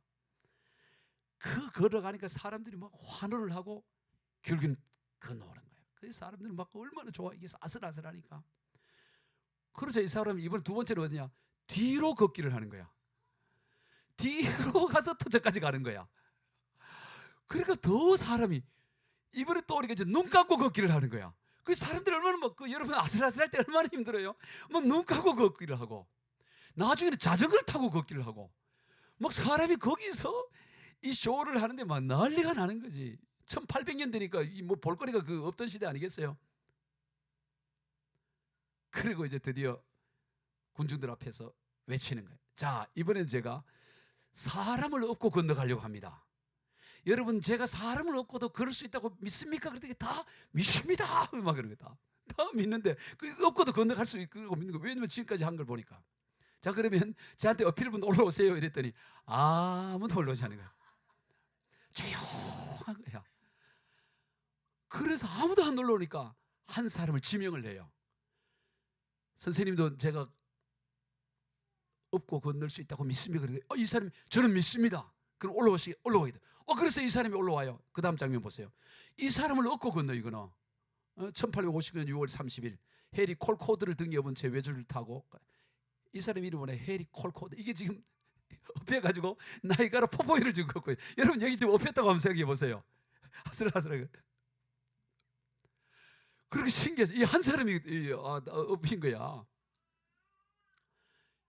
그 걸어가니까 사람들이 막 환호를 하고 결국엔 건너오는 거예요. 그래서 사람들이 막 얼마나 좋아. 이게 아슬아슬하니까. 그러자 이 사람이 이번에 두 번째로 어디냐? 뒤로 걷기를 하는 거야. 뒤로 가서 터저까지 가는 거야. 그러니까 더 사람이 이번에 또 우리가 이제 눈 감고 걷기를 하는 거야. 그 사람들이 얼마나 막 여러분 아슬아슬할 때 얼마나 힘들어요. 막 눈 감고 걷기를 하고 나중에는 자전거를 타고 걷기를 하고 막 사람이 거기서 이 쇼를 하는데 막 난리가 나는 거지. 1800년 되니까 뭐 볼거리가 그 없던 시대 아니겠어요? 그리고 이제 드디어 군중들 앞에서 외치는 거예요. 자, 이번엔 제가 사람을 업고 건너가려고 합니다. 여러분, 제가 사람을 업고도 걸을 수 있다고 믿습니까? 그랬더니 다 믿습니다. 막 그러고 다 믿는데 그 업고도 건너갈 수 있고 믿는 거. 왜냐면 지금까지 한 걸 보니까. 자, 그러면 저한테 어필분 올라오세요 이랬더니 아무도 올라오지 않는 거야. 조용한 거야. 그래서 아무도 안 올라오니까 한 사람을 지명을 해요. 선생님도 제가 업고 건널 수 있다고 믿습니까? 그런데 이 사람이 저는 믿습니다. 그럼 올라가게 돼. 그래서 이 사람이 올라와요. 그 다음 장면 보세요. 이 사람을 업고 건너 이거는 1859년 6월 30일 해리 콜코드를 등에 업은 채 외줄을 타고, 이 사람 이름은 해리 콜코드. 이게 지금 업혀가지고 나이가라 포포이를 지금 걷고 있어요. 여러분 여기 지금 업혔다고 한번 생각해 보세요. 아슬아슬하게. 그렇게 신기해서 이 한 사람이 업힌 거야.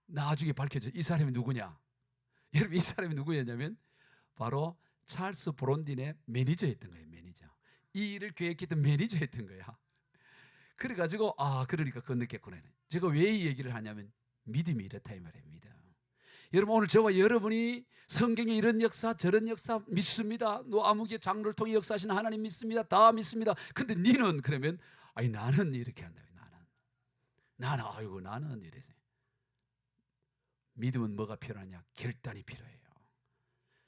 나중에 밝혀져. 이 사람이 누구냐? 여러분 이 사람이 누구였냐면 바로 찰스 브론딘의 매니저였던 거예요. 매니저. 이 일을 계획했던 매니저였던 거야. 그래가지고 그러니까 건넜겠구나. 제가 왜 이 얘기를 하냐면 믿음이 이렇다 이 말이에요. 믿음. 여러분 오늘 저와 여러분이 성경에 이런 역사 저런 역사 믿습니다. 노아무개 장로를 통해 역사하시는 하나님 믿습니다. 다 믿습니다. 근데 니는 그러면 나는 이렇게 한다. 나는 이래서. 믿음은 뭐가 필요하냐? 결단이 필요해요.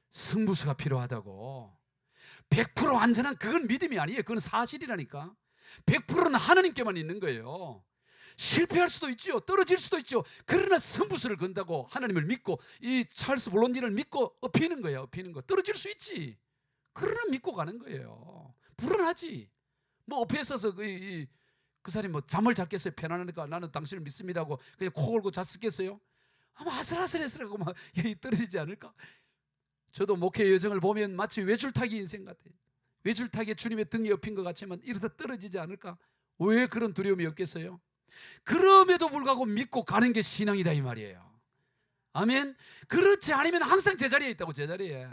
승부수가 필요하다고. 100% 완전한 그건 믿음이 아니에요. 그건 사실이라니까. 100%는 하나님께만 있는 거예요. 실패할 수도 있죠. 떨어질 수도 있죠. 그러나 승부수를 건다고 하나님을 믿고 이 찰스 블론디를 믿고 업히는 거예요. 업히는 거. 떨어질 수 있지. 그러나 믿고 가는 거예요. 불안하지. 뭐 업혀 있어서 그 사람이 뭐 잠을 잤겠어요. 편안하니까 나는 당신을 믿습니다 하고 그냥 코 골고 잤겠어요. 아마 아슬아슬해서라고 막 떨어지지 않을까? 저도 목회 여정을 보면 마치 외줄타기 인생 같아요. 외줄타기에 주님의 등에 업힌 것 같지만 이러다 떨어지지 않을까? 왜 그런 두려움이 없겠어요? 그럼에도 불구하고 믿고 가는 게 신앙이다 이 말이에요. 아멘. 그렇지 않으면 항상 제자리에 있다고. 제자리에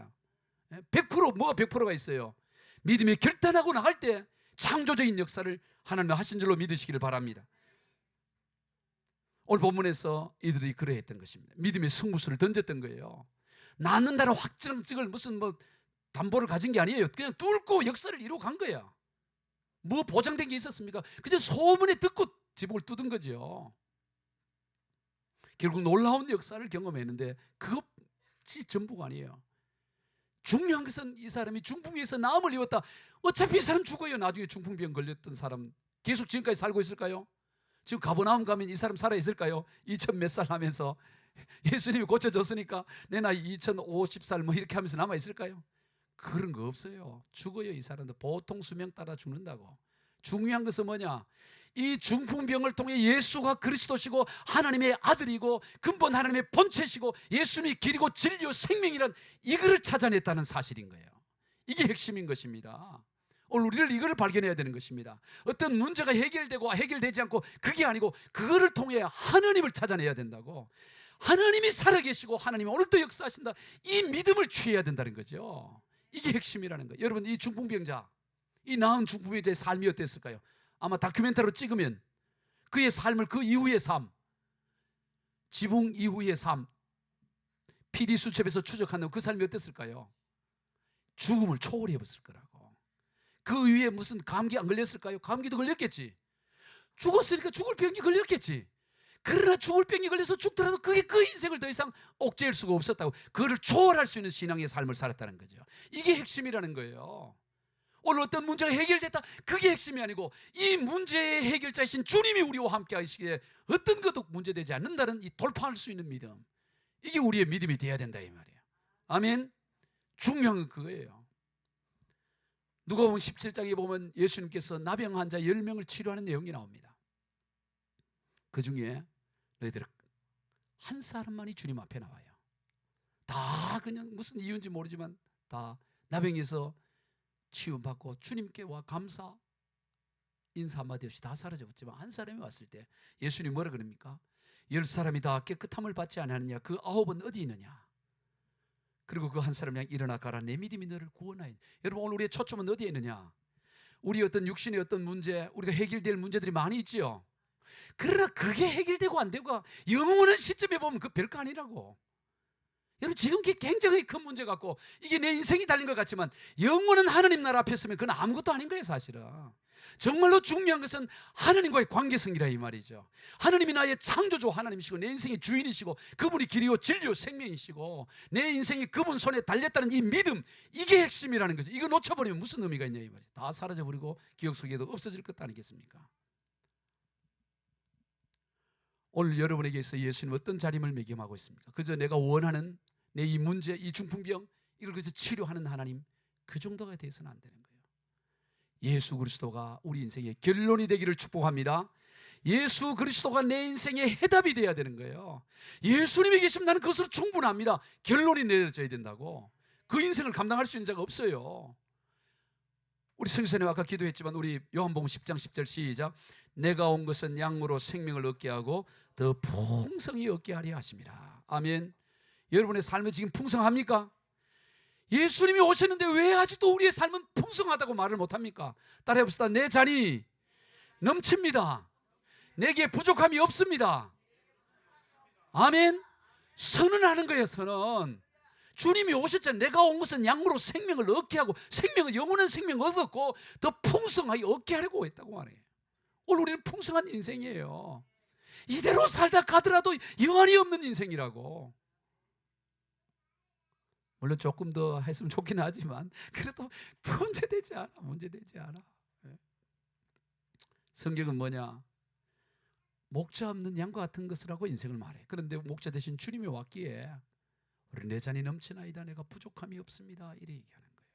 100% 뭐가 100%가 있어요? 믿음에 결단하고 나갈 때 창조적인 역사를 하나님 하신 줄로 믿으시기를 바랍니다. 오늘 본문에서 이들이 그러했던 것입니다. 믿음의 승부수를 던졌던 거예요. 낳는다는 확정증을 무슨 담보를 가진 게 아니에요. 그냥 뚫고 역사를 이루고 간 거야. 뭐 보장된 게 있었습니까? 그저 소문에 듣고 지붕을 뚫은 거죠. 결국 놀라운 역사를 경험했는데 그것이 전부가 아니에요. 중요한 것은 이 사람이 중풍병에서 나음을 입었다. 어차피 이 사람 죽어요. 나중에 중풍병 걸렸던 사람 계속 지금까지 살고 있을까요? 지금 가버나움 가면 이 사람 살아있을까요? 2000 몇 살 하면서 예수님이 고쳐줬으니까 내 나이 2050살 뭐 이렇게 하면서 남아있을까요? 그런 거 없어요. 죽어요. 이 사람도 보통 수명 따라 죽는다고. 중요한 것은 뭐냐? 이 중풍병을 통해 예수가 그리스도시고 하나님의 아들이고 근본 하나님의 본체시고 예수님이 길이고 진리요 생명이란 이거를 찾아냈다는 사실인 거예요. 이게 핵심인 것입니다. 오늘 우리를 이거를 발견해야 되는 것입니다. 어떤 문제가 해결되고 해결되지 않고 그게 아니고 그거를 통해 하나님을 찾아내야 된다고. 하나님이 살아계시고 하나님이 오늘도 역사하신다. 이 믿음을 취해야 된다는 거죠. 이게 핵심이라는 거예요. 여러분 이 중풍병자, 이 나은 중풍병자의 삶이 어땠을까요? 아마 다큐멘터리로 찍으면 그의 삶을 그 이후의 삶, 지붕 이후의 삶, PD 수첩에서 추적하는 그 삶이 어땠을까요? 죽음을 초월해봤을 거라고. 그 위에 무슨 감기 안 걸렸을까요? 감기도 걸렸겠지. 죽었으니까 죽을 병이 걸렸겠지. 그러나 죽을 병이 걸려서 죽더라도 그게 그 인생을 더 이상 옥죄일 수가 없었다고. 그거를 초월할 수 있는 신앙의 삶을 살았다는 거죠. 이게 핵심이라는 거예요. 오늘 어떤 문제가 해결됐다, 그게 핵심이 아니고 이 문제의 해결자이신 주님이 우리와 함께 하시기에 어떤 것도 문제되지 않는다는 이 돌파할 수 있는 믿음, 이게 우리의 믿음이 돼야 된다 이 말이에요. 아멘. 중요한 건 그거예요. 누가복음 17장에 보면 예수님께서 나병 환자 10명을 치료하는 내용이 나옵니다. 그 중에 너희들 한 사람만이 주님 앞에 나와요. 다 그냥 무슨 이유인지 모르지만 다 나병에서 치유받고 주님께 와 감사 인사 한마디 없이 다 사라졌지만 한 사람이 왔을 때 예수님 뭐라 그럽니까? 10사람이 다 깨끗함을 받지 않았느냐? 그 9은 어디 있느냐? 그리고 그 한 사람이 일어나 가라. 내 믿음이 너를 구원하였다. 여러분 오늘 우리의 초점은 어디에 있느냐? 우리 어떤 육신의 어떤 문제, 우리가 해결될 문제들이 많이 있지요. 그러나 그게 해결되고 안 되고 영원한 시점에 보면 그 별거 아니라고. 여러분 지금 그게 굉장히 큰 문제 같고 이게 내 인생이 달린 것 같지만 영원한 하나님 나라 앞에 서면 그건 아무것도 아닌 거예요 사실은. 정말로 중요한 것은 하나님과의 관계성이라 이 말이죠. 하나님이 나의 창조주 하나님이시고 내 인생의 주인이시고 그분이 길이요 진리요 생명이시고 내 인생이 그분 손에 달렸다는 이 믿음, 이게 핵심이라는 거죠. 이거 놓쳐버리면 무슨 의미가 있냐 이 말이죠. 다 사라져버리고 기억 속에도 없어질 것 아니겠습니까? 오늘 여러분에게서 예수님 어떤 자림을 매김하고 있습니까? 그저 내가 원하는 내 이 문제, 이 중풍병, 이걸 그저 치료하는 하나님, 그 정도가 돼서는 안 되는 거예요. 예수 그리스도가 우리 인생의 결론이 되기를 축복합니다. 예수 그리스도가 내 인생의 해답이 돼야 되는 거예요. 예수님이 계시면 나는 그것으로 충분합니다. 결론이 내려져야 된다고. 그 인생을 감당할 수 있는 자가 없어요. 우리 성교사님 아까 기도했지만 우리 요한복음 10장 10절 시작. 내가 온 것은 양으로 생명을 얻게 하고 더 풍성히 얻게 하려 하심이라. 아멘. 여러분의 삶은 지금 풍성합니까? 예수님이 오셨는데 왜 아직도 우리의 삶은 풍성하다고 말을 못합니까? 따라해 봅시다. 내 잔이 넘칩니다. 내게 부족함이 없습니다. 아멘. 선언하는 거예요. 선언. 주님이 오셨잖아요. 내가 온 것은 양으로 생명을 얻게 하고, 생명은 영원한 생명을 얻었고 더 풍성하게 얻게 하려고 했다고 말해요. 오늘 우리는 풍성한 인생이에요. 이대로 살다 가더라도 영원히 없는 인생이라고. 물론 조금 더 했으면 좋긴 하지만 그래도 문제되지 않아. 문제되지 않아. 성경은 뭐냐? 목자 없는 양과 같은 것을 하고 인생을 말해. 그런데 목자 대신 주님이 왔기에 우리 내 잔이 넘치나이다. 내가 부족함이 없습니다. 이렇게 얘기하는 거예요.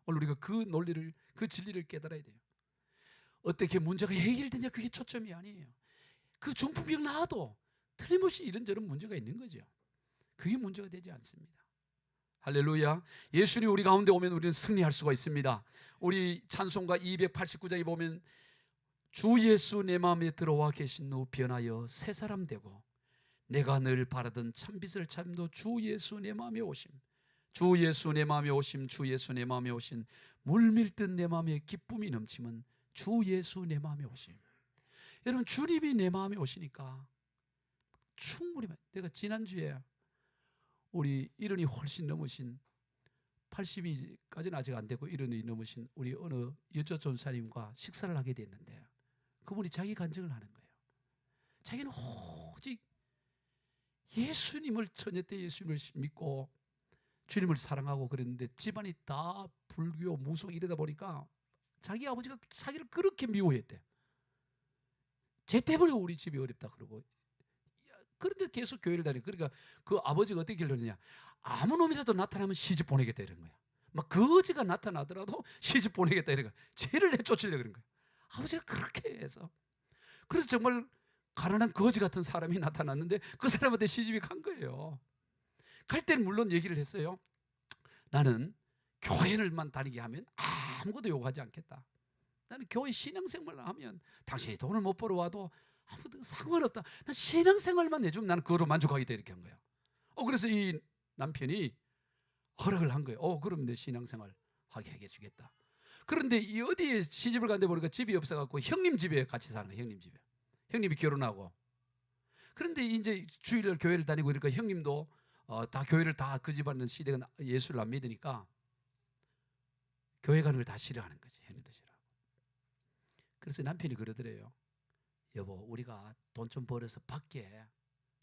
오늘 우리가 그 논리를, 그 진리를 깨달아야 돼요. 어떻게 문제가 해결되냐 그게 초점이 아니에요. 그 중풍병 나아도 틀림없이 이런저런 문제가 있는 거죠. 그게 문제가 되지 않습니다. 할렐루야. 예수님이 우리 가운데 오면 우리는 승리할 수가 있습니다. 우리 찬송가 289장에 보면 주 예수 내 마음에 들어와 계신 후 변하여 새 사람 되고 내가 늘 바라던 참빛을 찾음도 주 예수 내 마음에 오심. 주 예수 내 마음에 오심. 주 예수 내 마음에 오신 물밀듯 내 마음에 기쁨이 넘치면 주 예수 내 마음에 오심. 여러분 주님이 내 마음에 오시니까 충분히. 내가 지난주에 우리 70이 훨씬 넘으신 80이까지는 아직 안 되고 70이 넘으신 우리 어느 여자 전사님과 식사를 하게 됐는데 그분이 자기 간증을 하는 거예요. 자기는 오직 예수님을 처녀 때 예수님을 믿고 주님을 사랑하고 그랬는데 집안이 다 불교, 무속 이러다 보니까 자기 아버지가 자기를 그렇게 미워했대. 쟤 때문에 우리 집이 어렵다 그러고. 그런데 계속 교회를 다니고. 그러니까 그 아버지가 어떻게 결론이냐? 아무 놈이라도 나타나면 시집 보내겠다 이런 거야. 막 거지가 나타나더라도 시집 보내겠다 이런 거야. 쟤를 내쫓으려고 그런 거야. 아버지가 그렇게 해서. 그래서 정말 가난한 거지 같은 사람이 나타났는데 그 사람한테 시집이 간 거예요. 갈 때는 물론 얘기를 했어요. 나는 교회를만 다니게 하면 아무것도 요구하지 않겠다. 나는 교회 신앙생활을 하면 당신이 돈을 못 벌어 와도 아무도 상관없다. 난 신앙생활만 내주면 나는 그거로 만족하겠다 이렇게 한 거예요. 그래서 이 남편이 허락을 한 거예요. 그럼 내 신앙생활 하게 해주겠다. 그런데 이 어디에 시집을 갔는데 보니까 집이 없어갖고 형님 집에 같이 사는 거예요. 형님 집에. 형님이 결혼하고. 그런데 이제 주일날 교회를 다니고 그러니까 형님도 다 교회를 다 그 집안은 시대가 예수를 안 믿으니까 교회 가는 걸 다 싫어하는 거지. 형님도 싫어하고. 그래서 남편이 그러더래요. 여보, 우리가 돈 좀 벌어서 밖에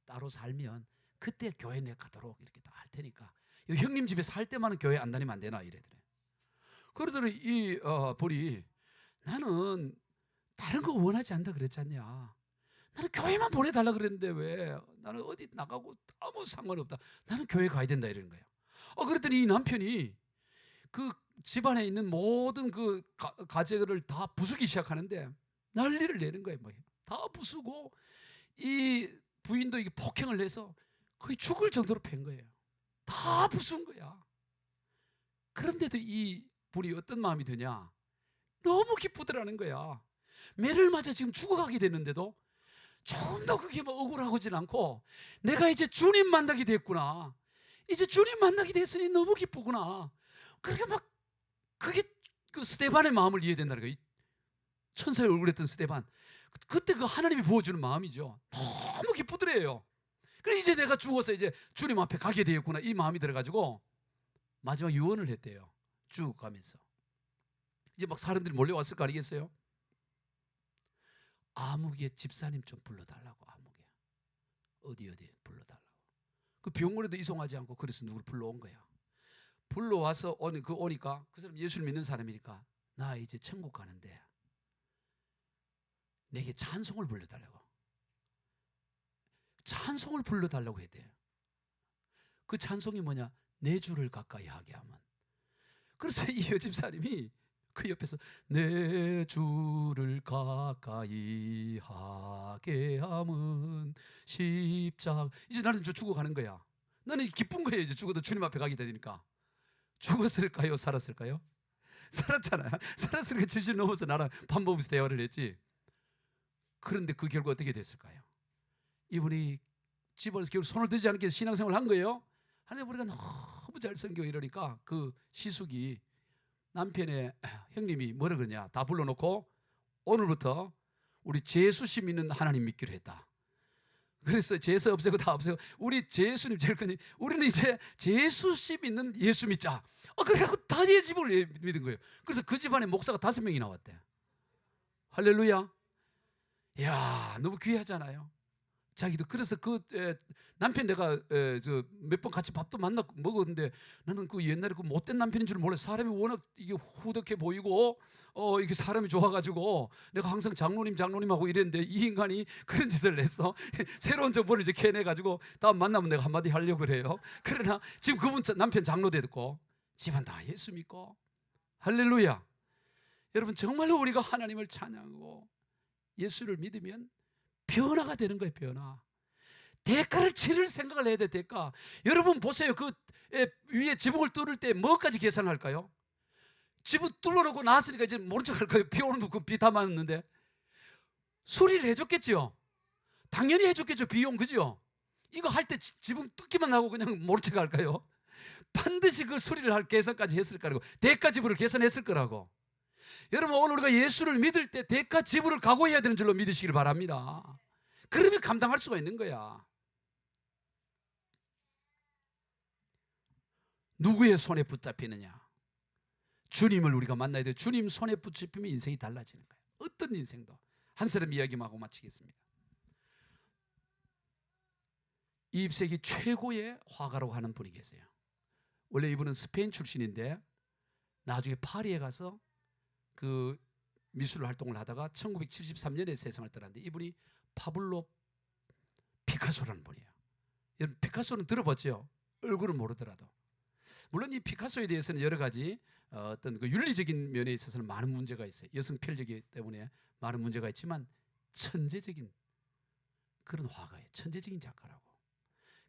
따로 살면 그때 교회 내 가도록 이렇게 다 할 테니까 형님 집에 살 때만은 교회 안 다니면 안 되나 이래더래. 그러더니 이 벌이 나는 다른 거 원하지 않다 그랬지 않냐. 나는 교회만 보내달라 그랬는데 왜 나는 어디 나가고 아무 상관없다. 나는 교회 가야 된다 이러는 거예요. 그랬더니 이 남편이 그 집안에 있는 모든 그 가재를 다 부수기 시작하는데 난리를 내는 거예요. 다 부수고 이 부인도 이게 폭행을 해서 거의 죽을 정도로 팬 거예요. 다 부순 거야. 그런데도 이 분이 어떤 마음이 드냐? 너무 기쁘더라는 거야. 매를 맞아 지금 죽어가게 됐는데도 좀 더 그게 뭐 억울하고진 않고 내가 이제 주님 만나게 됐구나. 이제 주님 만나게 됐으니 너무 기쁘구나. 그러니까 막 그게 그 스데반의 마음을 이해된다는 거예요. 천사의 얼굴했던 스데반. 그때 그 하나님이 부어주는 마음이죠. 너무 기쁘더래요. 그래 이제 내가 죽어서 이제 주님 앞에 가게 되었구나 이 마음이 들어가지고 마지막 유언을 했대요. 쭉 가면서 이제 막 사람들이 몰려왔을 거 아니겠어요? 아무개 집사님 좀 불러달라고. 아무개 어디 불러달라고. 그 병원에도 이송하지 않고 그래서 누구를 불러온 거야. 불러와서 오니까 그 사람 예수를 믿는 사람이니까 나 이제 천국 가는데 내게 찬송을 불러달라고. 찬송을 불러달라고 해야 돼요. 그 찬송이 뭐냐? 내 주를 가까이 하게 하면. 그래서 이 여집사님이 그 옆에서 내 주를 가까이 하게 하면 십자가. 이제 나는 저 죽어가는 거야. 나는 기쁜 거예요. 이제 죽어도 주님 앞에 가게 되니까. 죽었을까요? 살았을까요? 살았잖아요. 살았으니까 70 넘어서 나랑 밥 먹으면서 대화를 했지. 그런데 그 결과 어떻게 됐을까요? 이분이 집안에서 결국 손을 들지 않게 신앙생활을 한 거예요. 하나님 우리가 너무 잘생겨 이러니까 그 시숙이 남편의 형님이 뭐라 그러냐 다 불러놓고 오늘부터 우리 제수심 있는 하나님 믿기로 했다. 그래서 제수 없애고 다 없애고 우리 제수님 제일 크니 우리는 이제 제수심 있는 예수 믿자. 그래갖고 다 예수님을 믿은 거예요. 그래서 그 집안에 목사가 5명이 나왔대. 할렐루야. 이야 너무 귀하잖아요. 자기도. 그래서 그 남편 내가 몇 번 같이 밥도 만나 먹었는데 나는 그 옛날에 그 못된 남편인 줄 몰랐어. 사람이 워낙 이게 후덕해 보이고 이게 사람이 좋아가지고 내가 항상 장로님하고 이랬는데 이 인간이 그런 짓을 했어. 새로운 정보를 이제 캐내가지고 다음 만나면 내가 한마디 하려고 그래요. 그러나 지금 그분 남편 장로 됐고 집안 다 예수 믿고 할렐루야. 여러분 정말로 우리가 하나님을 찬양하고 예수를 믿으면 변화가 되는 거예요. 변화. 대가를 치를 생각을 해야 돼. 대가. 여러분 보세요. 그 위에 지붕을 뚫을 때 뭐까지 계산할까요? 지붕 뚫어놓고 나왔으니까 이제 모른 척 할까요? 비 오는 거 비 다 맞았는데 수리를 해줬겠죠. 당연히 해줬겠죠. 비용 그죠? 이거 할 때 지붕 뚫기만 하고 그냥 모른 척 할까요? 반드시 그 수리를 할 계산까지 했을 거라고. 대가 지불을 계산했을 거라고. 여러분 오늘 우리가 예수를 믿을 때 대가 지불을 각오해야 되는 줄로 믿으시길 바랍니다. 그러면 감당할 수가 있는 거야. 누구의 손에 붙잡히느냐? 주님을 우리가 만나야 돼. 주님 손에 붙잡히면 인생이 달라지는 거예요. 어떤 인생도. 한 사람 이야기만 하고 마치겠습니다. 20세기 최고의 화가라고 하는 분이 계세요. 원래 이분은 스페인 출신인데 나중에 파리에 가서 그 미술 활동을 하다가 1973년에 세상을 떠났는데 이분이 파블로 피카소라는 분이에요. 여러분 피카소는 들어봤죠? 얼굴은 모르더라도. 물론 이 피카소에 대해서는 여러 가지 어떤 그 윤리적인 면에 있어서는 많은 문제가 있어요. 여성 편력이기 때문에 많은 문제가 있지만 천재적인 그런 화가예요. 천재적인 작가라고.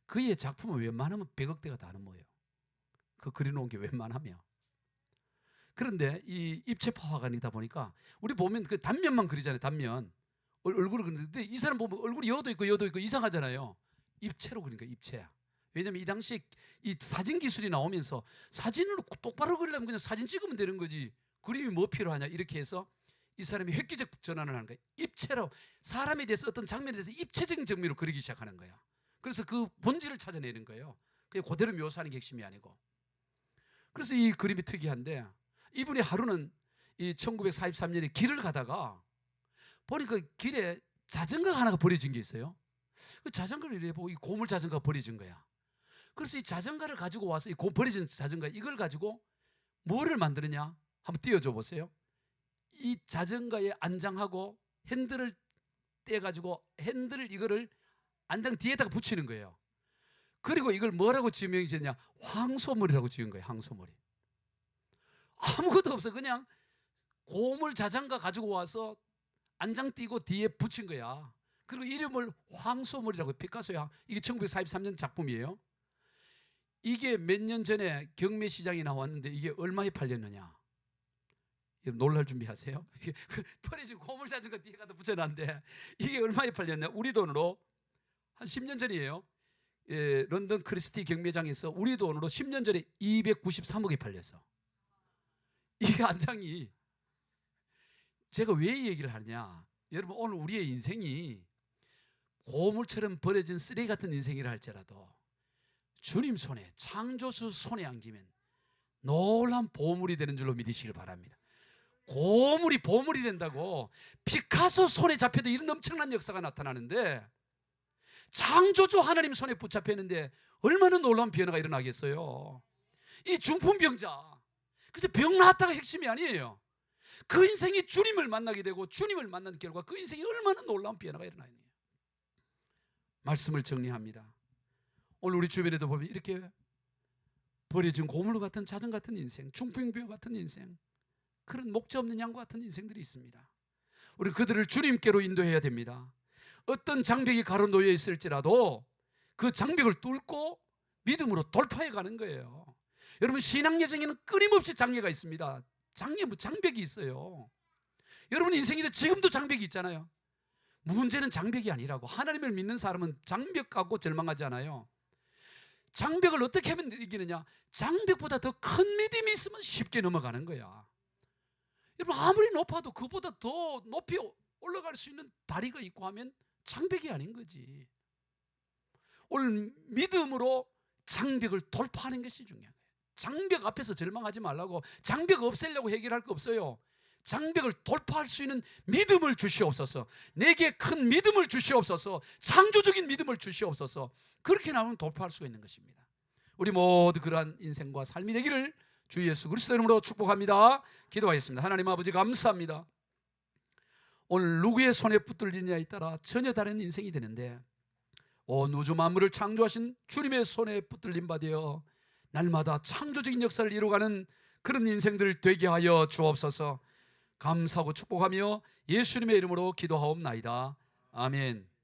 그의 작품은 웬만하면 100억대가 다 넘어요. 그 그려놓은 게 웬만하면. 그런데 이 입체파 화가이다 보니까 우리 보면 그 단면만 그리잖아요. 단면. 얼굴을 그리는데 이 사람 보면 얼굴이 여도 있고 이상하잖아요. 입체로 그린 거예요. 입체야. 왜냐하면 이 당시 이 사진 기술이 나오면서 사진을 똑바로 그리려면 그냥 사진 찍으면 되는 거지. 그림이 뭐 필요하냐 이렇게 해서 이 사람이 획기적 전환을 하는 거예요. 입체로 사람에 대해서 어떤 장면에 대해서 입체적인 정밀로 그리기 시작하는 거야. 그래서 그 본질을 찾아내는 거예요. 그냥 그대로 묘사하는 게 핵심이 아니고. 그래서 이 그림이 특이한데 이분의 하루는 이 1943년에 길을 가다가 보니까 길에 자전거가 하나가 버려진 게 있어요. 그 자전거를 이래 보고 이 고물 자전거가 버려진 거야. 그래서 이 자전거를 가지고 와서 이 버려진 자전거 이걸 가지고 뭐를 만드느냐? 한번 띄워줘 보세요. 이 자전거에 안장하고 핸들을 떼가지고 핸들을 이거를 안장 뒤에다가 붙이는 거예요. 그리고 이걸 뭐라고 지명이 지었냐? 황소머리라고 지은 거예요. 황소머리. 아무것도 없어. 그냥 고물 자전거 가지고 와서 안장 띄고 뒤에 붙인 거야. 그리고 이름을 황소머리라고. 피카소야. 이게 1943년 작품이에요. 이게 몇 년 전에 경매시장에 나왔는데 이게 얼마에 팔렸느냐? 놀랄 준비하세요. 버려진 고물 자전거 뒤에 갖다 붙여놨는데 이게 얼마에 팔렸냐? 우리 돈으로 한 10년 전이에요. 런던 크리스티 경매장에서 우리 돈으로 10년 전에 293억에 팔렸어. 이게 안장이. 제가 왜 이 얘기를 하느냐? 여러분 오늘 우리의 인생이 고물처럼 버려진 쓰레기 같은 인생이라 할지라도 주님 손에, 창조주 손에 안기면 놀라운 보물이 되는 줄로 믿으시길 바랍니다. 고물이 보물이 된다고. 피카소 손에 잡혀도 이런 엄청난 역사가 나타나는데 창조주 하나님 손에 붙잡혔는데 얼마나 놀라운 변화가 일어나겠어요. 이 중풍병자 그저 병 나았다가 핵심이 아니에요. 그 인생이 주님을 만나게 되고 주님을 만난 결과 그 인생이 얼마나 놀라운 변화가 일어나요. 말씀을 정리합니다. 오늘 우리 주변에도 보면 이렇게 버려진 고물 같은 자전 같은 인생, 중풍병 같은 인생, 그런 목자 없는 양과 같은 인생들이 있습니다. 우리 그들을 주님께로 인도해야 됩니다. 어떤 장벽이 가로놓여 있을지라도 그 장벽을 뚫고 믿음으로 돌파해 가는 거예요. 여러분, 신앙 여정에는 끊임없이 장애가 있습니다. 장벽이 있어요. 여러분 인생에도 지금도 장벽이 있잖아요. 문제는 장벽이 아니라고. 하나님을 믿는 사람은 장벽 갖고 절망하지 않아요. 장벽을 어떻게 하면 이기느냐? 장벽보다 더 큰 믿음이 있으면 쉽게 넘어가는 거야. 여러분, 아무리 높아도 그보다 더 높이 올라갈 수 있는 다리가 있고 하면 장벽이 아닌 거지. 오늘 믿음으로 장벽을 돌파하는 것이 중요한 거예요. 장벽 앞에서 절망하지 말라고. 장벽 없애려고 해결할 거 없어요. 장벽을 돌파할 수 있는 믿음을 주시옵소서. 내게 큰 믿음을 주시옵소서. 창조적인 믿음을 주시옵소서. 그렇게 나오면 돌파할 수가 있는 것입니다. 우리 모두 그러한 인생과 삶이 되기를 주 예수 그리스도 이름으로 축복합니다. 기도하겠습니다. 하나님 아버지, 감사합니다. 오늘 누구의 손에 붙들리느냐에 따라 전혀 다른 인생이 되는데, 온 우주 만물을 창조하신 주님의 손에 붙들림 받아 날마다 창조적인 역사를 이루어가는 그런 인생들 되게 하여 주옵소서. 감사하고 축복하며 예수님의 이름으로 기도하옵나이다. 아멘.